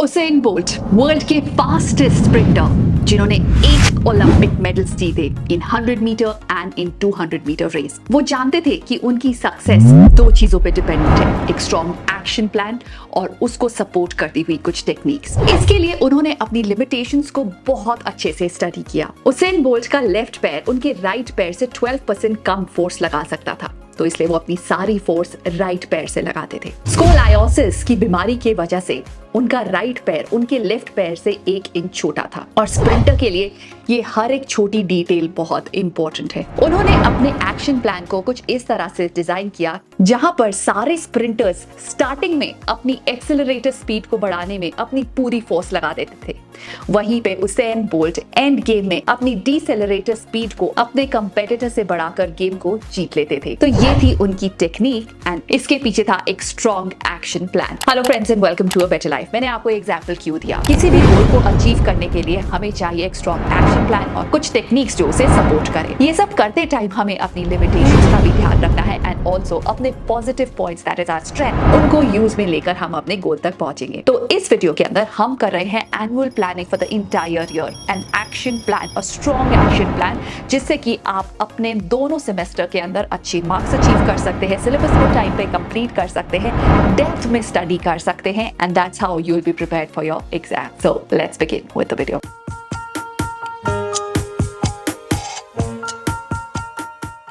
Usain Bolt world के fastest sprinter जिन्होंने 8 Olympic medals जीते in 100 metre and in 200 metre race. वो जानते थे कि उनकी सक्सेस दो चीजों पे डिपेंडेंट है, एक स्ट्रॉन्ग एक्शन प्लान और उसको सपोर्ट करती हुई कुछ टेक्निक्स। इसके लिए उन्होंने अपनी लिमिटेशंस को बहुत अच्छे से स्टडी किया। उसेन बोल्ट का लेफ्ट पैर उनके राइट पैर से 12% कम फोर्स लगा सकता था, तो इसलिए वो अपनी सारी फोर्स राइट पैर से लगाते थे। स्कोलायोसिस की बीमारी की वजह से उनका राइट पैर उनके लेफ्ट पैर से 1 इंच छोटा था और स्प्रिंटर के लिए ये हर एक छोटी डिटेल बहुत इंपॉर्टेंट है। उन्होंने अपने एक्शन प्लान को कुछ इस तरह से डिजाइन किया जहां पर सारे स्प्रिंटर्स स्टार्टिंग में अपनी एक्सेलरेटर स्पीड को बढ़ाने में अपनी पूरी फोर्स लगा देते थे, वहीं पे उसेन बोल्ट एंड गेम में अपनी डिसेलरेटर स्पीड को अपने कंपेटिटर से बढ़ाकर गेम को जीत लेते थे। तो ये थी उनकी टेक्निक एंड इसके पीछे था एक strong action plan. Hello friends and welcome to a better life. मैंने आपको एग्जांपल क्यों दिया? किसी भी गोल को अचीव करने के लिए हमें चाहिए एक स्ट्रॉन्ग एक्शन प्लान और कुछ टेक्निक्स जो उसे सपोर्ट करें। ये सब करते टाइम हमें अपनी लिमिटेशंस का भी ध्यान रखना है एंड ऑल्सो अपने positive points that is our strength उनको यूज में लेकर हम अपने गोल तक पहुंचेंगे। तो इस वीडियो के अंदर हम कर रहे हैं annual planning for the entire year and action plan, a strong action plan, जिससे कि आप अपने दोनों सेमेस्टर के अंदर अच्छी मार्क्स अचीव कर सकते हैं, सिलेबस को टाइम पे कंप्लीट कर सकते हैं, डेप्थ में स्टडी कर सकते हैं and that's how you will be prepared for your exam. So let's begin with the video.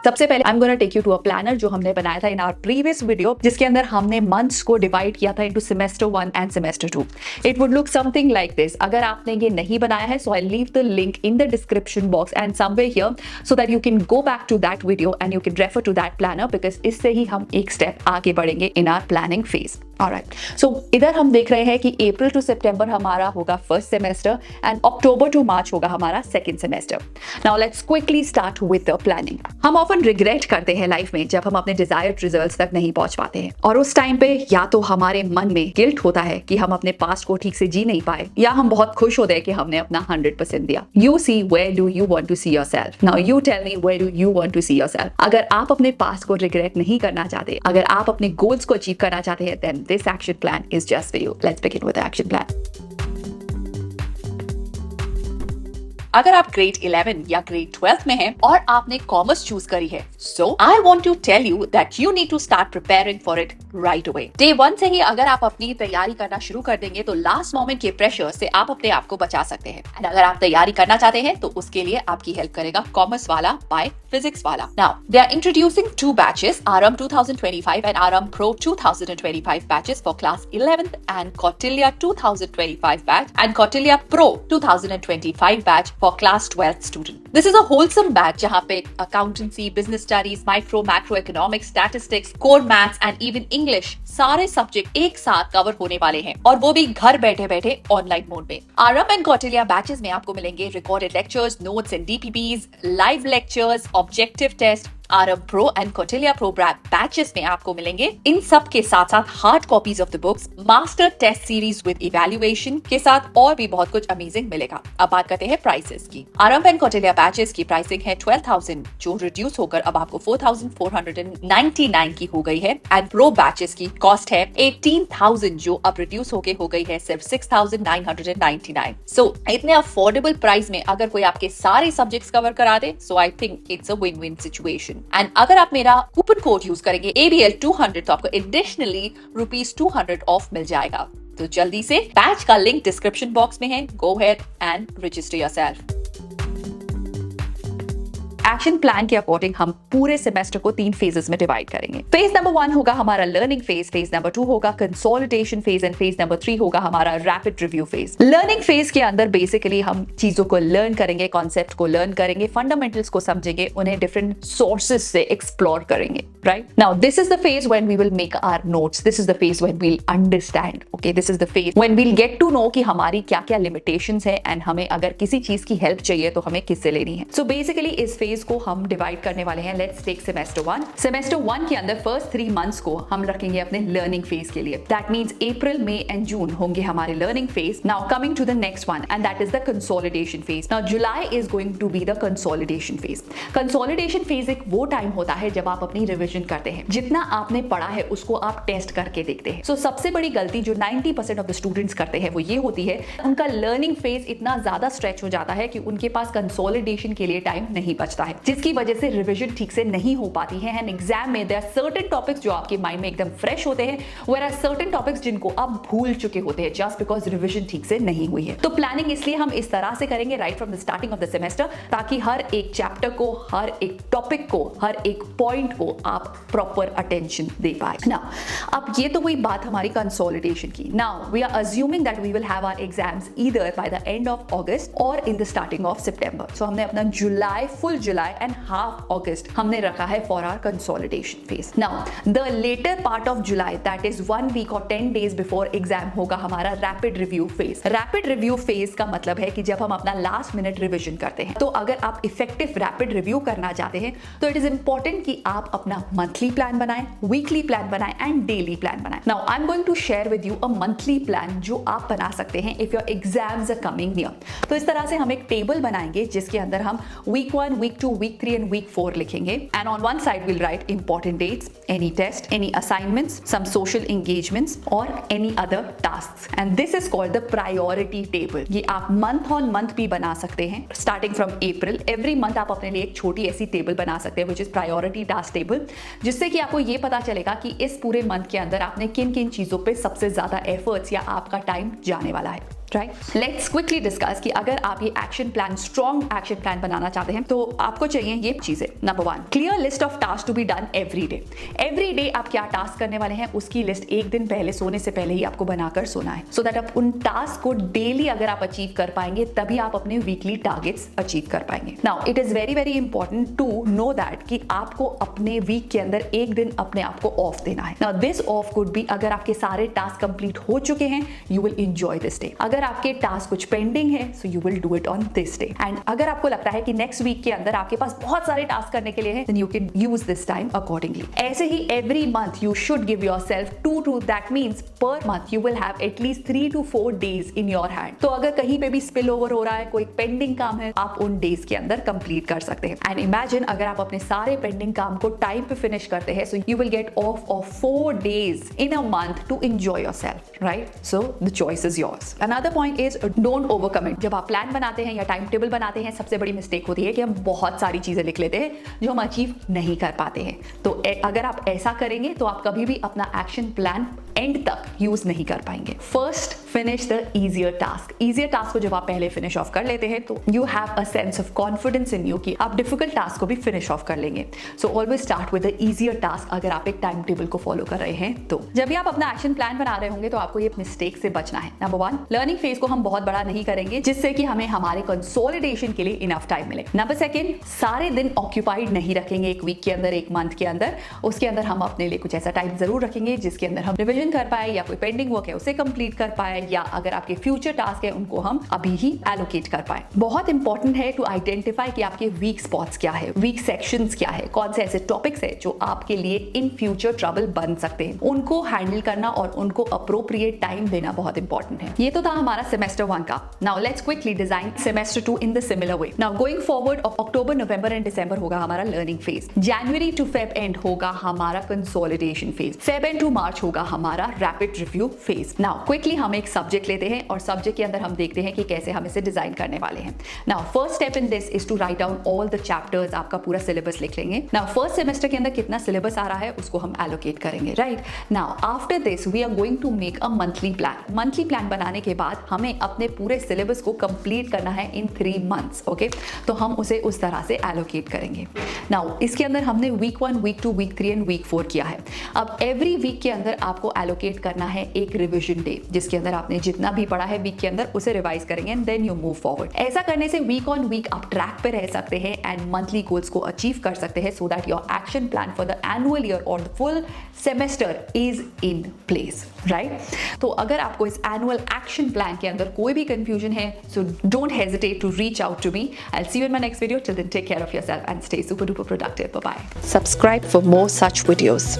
सबसे पहले I am gonna take you to a planner जो हमने बनाया था इन आवर प्रीवियस वीडियो, जिसके अंदर हमने मंथ्स को डिवाइड किया था into semester 1 and semester 2। It would look something like this. अगर आपने ये नहीं बनाया है so I leave the link in the description box and somewhere here so that you can go back to that video and you can refer to that planner, because इससे ही हम एक स्टेप आगे बढ़ेंगे in our planning phase. Alright, so इधर हम देख रहे हैं कि अप्रैल टू सितंबर हमारा होगा first semester and October to March होगा हमारा second semester. Now let's quickly start with the planning. हम ऑफन रिग्रेट करते हैं लाइफ में जब हम अपने डिजायर्ड रिजल्ट्स तक नहीं पहुंच पाते हैं, और उस टाइम पे या तो हमारे मन में गिल्ट होता है कि हम अपने पास्ट को ठीक से जी नहीं पाए, या हम बहुत खुश होते हैं कि हमने अपना 100% दिया। You see where do you want to see yourself. Now you tell me where do you want to see yourself. अगर आप अपने पास्ट को रिग्रेट नहीं करना चाहते, अगर आप अपने गोल्स को अचीव करना चाहते हैं, then this action plan is just for you. Let's begin with the action plan. अगर आप ग्रेड 11 या ग्रेड 12 में हैं और आपने कॉमर्स चूज करी है, so I want to tell you that you need to start preparing for it right away. Day 1 से ही अगर आप अपनी तैयारी करना शुरू कर देंगे तो लास्ट मोमेंट के प्रेशर से आप अपने आप को बचा सकते हैं। एंड अगर आप तैयारी करना चाहते हैं तो उसके लिए आपकी हेल्प करेगा कॉमर्स वाला बाय फिजिक्स वाला। Now they are introducing 2 batches, RM 2025 and RM pro 2025 batches for class 11th and Kautilya 2025 batch and Kautilya pro 2025 batch for class 12th student. This is a wholesome batch जहाँ पे accountancy, business studies, macroeconomics, statistics, core maths and even English सारे subject एक साथ cover होने वाले हैं, और वो भी घर बैठे बैठे ऑनलाइन मोड में। आरएम एंड कौटिल्य बैचेस में आपको मिलेंगे recorded lectures, notes and DPPs, live lectures, objective test. RM pro and Kautilya pro batches में आपको मिलेंगे इन सब के साथ साथ hard copies of the books, master test series with evaluation के साथ और भी बहुत कुछ अमेजिंग मिलेगा। अब बात करते हैं प्राइसेस की। आरएम एंड कौटिल्य बैचेस की प्राइसिंग है 12,000 जो रिड्यूस होकर अब आपको 4,499 की हो गई है, एंड प्रो बैचेस की कॉस्ट है 18,000 जो अब रिड्यूस होके हो गई है सिर्फ 6,999। सो इतने अफोर्डेबल प्राइस में अगर कोई आपके सारे सब्जेक्ट्स कवर करा दे, so I think it's a win win situation. And अगर आप मेरा कूपन कोड यूज करेंगे ABL 200 तो आपको एडिशनली ₹200 ऑफ मिल जाएगा। तो जल्दी से बैच का लिंक डिस्क्रिप्शन बॉक्स में है, go ahead and register yourself. Action plan के अकॉर्डिंग हम पूरे सेमेस्टर को 3 फेजेस में डिवाइड करेंगे। फेज नंबर 1 होगा हमारा लर्निंग फेज, फेज नंबर 2 होगा consolidation phase and phase number 3 होगा हमारा rapid review phase. Learning phase के अंदर बेसिकली हम चीजों को लर्न करेंगे, कॉन्सेप्ट को लर्न करेंगे, फंडामेंटल्स को समझेंगे, उन्हें डिफरेंट सोर्सेज से एक्सप्लोर करेंगे। Right now this is the phase when we will make our notes, this is the phase when we will understand, okay, this is the phase when we will get to know कि हमारी क्या क्या limitations है and हमें अगर किसी चीज की हेल्प चाहिए तो हमें किससे लेनी है। सो बेसिकली इस फेज फेज को हम डिवाइड करने वाले हैं। Let's take semester 1। सेमेस्टर 1 के अंदर फर्स्ट 3 मंथ्स को हम रखेंगे अपने लर्निंग फेज के लिए। That means April, May and June होंगे हमारे learning phase. Now coming to the next one and that is the consolidation phase. Now July is going to be the consolidation phase. Consolidation phase एक वो time होता है जब आप अपनी revision करते हैं। जितना आपने पढ़ा है उसको आप टेस्ट करके देखते हैं। सो सबसे बड़ी गलती जो 90% ऑफ द स्टूडेंट्स करते हैं वो ये होती है, उनका लर्निंग फेज इतना ज्यादा स्ट्रेच हो जाता है कि उनके पास कंसोलिडेशन के लिए टाइम नहीं बचता है, जिसकी वजह से रिवीजन ठीक से नहीं हो पाती है। एंड एग्जाम में देयर आर सर्टेन टॉपिक्स जो आपके माइंड में एकदम फ्रेश होते हैं, वेयर आर सर्टेन टॉपिक्स जिनको आप भूल चुके होते हैं जस्ट बिकॉज रिवीजन ठीक से नहीं हुई है। तो प्लानिंग इसलिए हम इस तरह से करेंगे right from the starting of the semester, ताकि हर एक चैप्टर को, हर एक टॉपिक को, हर एक पॉइंट को आप प्रॉपर अटेंशन दे पाए ना। अब ये तो हुई बात हमारी कंसोलिडेशन की। Now we are assuming that we will have our exams either by the end of August और in the starting of September. So हमने अपना July, full July and half August हमने रखा है for our consolidation phase. Now the latter part of July, that is 1 week और 10 days before exam, होगा हमारा rapid review phase. Rapid review phase का मतलब है कि जब हम अपना लास्ट मिनट रिविजन करते हैं। तो अगर आप इफेक्टिव रैपिड रिव्यू करना चाहते हैं तो इट इज इंपॉर्टेंट कि आप अपना मंथली प्लान बनाएं, वीकली प्लान बनाएं एंड डेली प्लान बनाएं। Now I am going to share with you a monthly plan जो आप बना सकते हैं if your exams are coming near. तो इस तरह से हम एक टेबल बनाएंगे जिसके अंदर हम week 1, week 2, week 3 and week 4 लिखेंगे। And on one side we'll write important dates, any test, any assignments, some social engagements or any other tasks. And this is called the priority table. ये आप month on month भी बना सकते हैं। Starting from April, every month आप अपने लिए एक छोटी ऐसी टेबल बना सकते हैं which is priority task table, जिससे कि आपको ये पता चलेगा कि इस पूरे मंथ के अंदर आपने किन किन चीजों पे सबसे ज्यादा एफर्ट्स या आपका टाइम जाने वाला है। राइट, लेट्स क्विकली डिस्कस कि अगर आप ये action plan, strong action plan बनाना चाहते हैं तो आपको चाहिए ये चीजें। Number 1, clear list of task to be done every day. Every day आप क्या टास्क करने वाले हैं उसकी लिस्ट एक दिन पहले, सोने से पहले ही आपको बनाकर सोना है, सो दैट आप उन टास्क को डेली अगर आप अचीव कर पाएंगे तभी आप अपने वीकली टारगेट्स अचीव कर पाएंगे। Now it is very very important to know that कि आपको अपने वीक के अंदर एक दिन अपने आप को ऑफ देना है। Now this of could be, अगर आपके सारे टास्क कंप्लीट हो चुके हैं you will enjoy this day. अगर आपके टास्क कुछ पेंडिंग है so you will do it on this day. And अगर आपको लगता है कि नेक्स्ट वीक के अंदर आपके पास बहुत सारे टास्क करने के लिए हैं, then you can use this time accordingly. ऐसे ही every month you should give yourself 2 to, that means per month you will have at least 3 to 4 days in your hand. तो अगर कहीं पे भी स्पिल ओवर हो रहा है, कोई पेंडिंग काम है, आप उन डेज के अंदर कंप्लीट कर सकते हैं। एंड इमेजिन अगर आप अपने सारे पेंडिंग काम को टाइम पे फिनिश करते हैं, so you will get of 4 days in a month to enjoy yourself, right? So the choice is yours. Another point is don't overcommit. जब आप प्लान बनाते हैं या टाइम टेबल बनाते हैं, सबसे बड़ी मिस्टेक होती है कि हम बहुत सारी चीजें लिख लेते हैं जो हम अचीव नहीं कर पाते हैं। तो अगर आप ऐसा करेंगे तो आप कभी भी अपना एक्शन प्लान एंड तक यूज नहीं कर पाएंगे। First, finish the easier task. Easier task को जब आप पहले फिनिश ऑफ कर लेते हैं तो you have a sense of confidence in you कि आप डिफिकल्ट टास्क को भी फिनिश ऑफ कर लेंगे। So always start with the easier task अगर आप एक टाइम टेबल को फॉलो कर रहे हैं तो। जब भी आप अपना एक्शन प्लान बना रहे होंगे तो आपको ये मिस्टेक से बचना है। नंबर 1, लर्निंग फेज को हम बहुत बड़ा नहीं करेंगे जिससे कि हमें हमारे कंसोलिडेशन के लिए इनफ टाइम मिले। नंबर 2, सारे दिन ऑक्यूपाइड नहीं रखेंगे एक वीक के अंदर, एक मंथ के अंदर। उसके अंदर हम अपने लिए कुछ ऐसा टाइम जरूर रखेंगे जिसके अंदर हम रिविजन कर पाए या कोई पेंडिंग वर्क है उसे कंप्लीट कर पाए, या अगर आपके फ्यूचर टास्क है उनको हम अभी ही एलोकेट कर पाए। बहुत इंपॉर्टेंट है टू आइडेंटिफाई कि आपके वीक स्पॉट्स क्या है, वीक सेक्शंस क्या है, कौन से ऐसे टॉपिक्स है जो आपके लिए इन फ्यूचर ट्रबल बन सकते हैं। उनको हैंडल करना और उनको अप्रोप्रिएट टाइम देना बहुत इंपॉर्टेंट है। ये तो था हमारा सेमेस्टर 1 का। Now let's quickly design semester 2 in the similar way. Now going forward, October, November and December होगा हमारा learning phase. January to Feb end होगा हमारा consolidation phase. Feb end to March होगा हमारा rapid review phase. Now quickly हम एक subject लेते हैं और सब्जेक्ट के अंदर हम देखते हैं कि कैसे हम इसे डिजाइन करने वाले हैं। Now first step in this is to write down all the chapters. आपका पूरा सिलेबस लिख लेंगे। नाउ फर्स्ट सेमेस्टर के अंदर कितना सिलेबस आ रहा है उसको हम एलोकेट करेंगे, right. Now after this we are going to make a monthly plan. Monthly plan बनाने के बाद हमें अपने पूरे सिलेबस को कंप्लीट करना है इन 3 months, ओके। तो हम उसे उस तरह से एलोकेट करेंगे। नाउ इसके अंदर हमने week 1, week 2, week 3 and week 4 किया है। अब एवरी वीक के अंदर आपको एलोकेट करना है एक रिविजन डे, जिसके अंदर आपने जितना भी पढ़ा है वीक के अंदर उसे रिवाइज करेंगे and then you move forward. ऐसा करने से वीक ऑन वीक आप ट्रैक पे रह सकते हैं एंड मंथली गोल्स को अचीव कर सकते हैं, so that your action plan for the annual year और the full semester is in place, right? तो अगर आपको इस एनुअल एक्शन प्लान के अंदर कोई भी कंफ्यूजन है, so don't hesitate to reach out to me. I'll see you in my next video. Till then, take care of yourself and stay super duper productive. Bye bye. Subscribe for more such videos.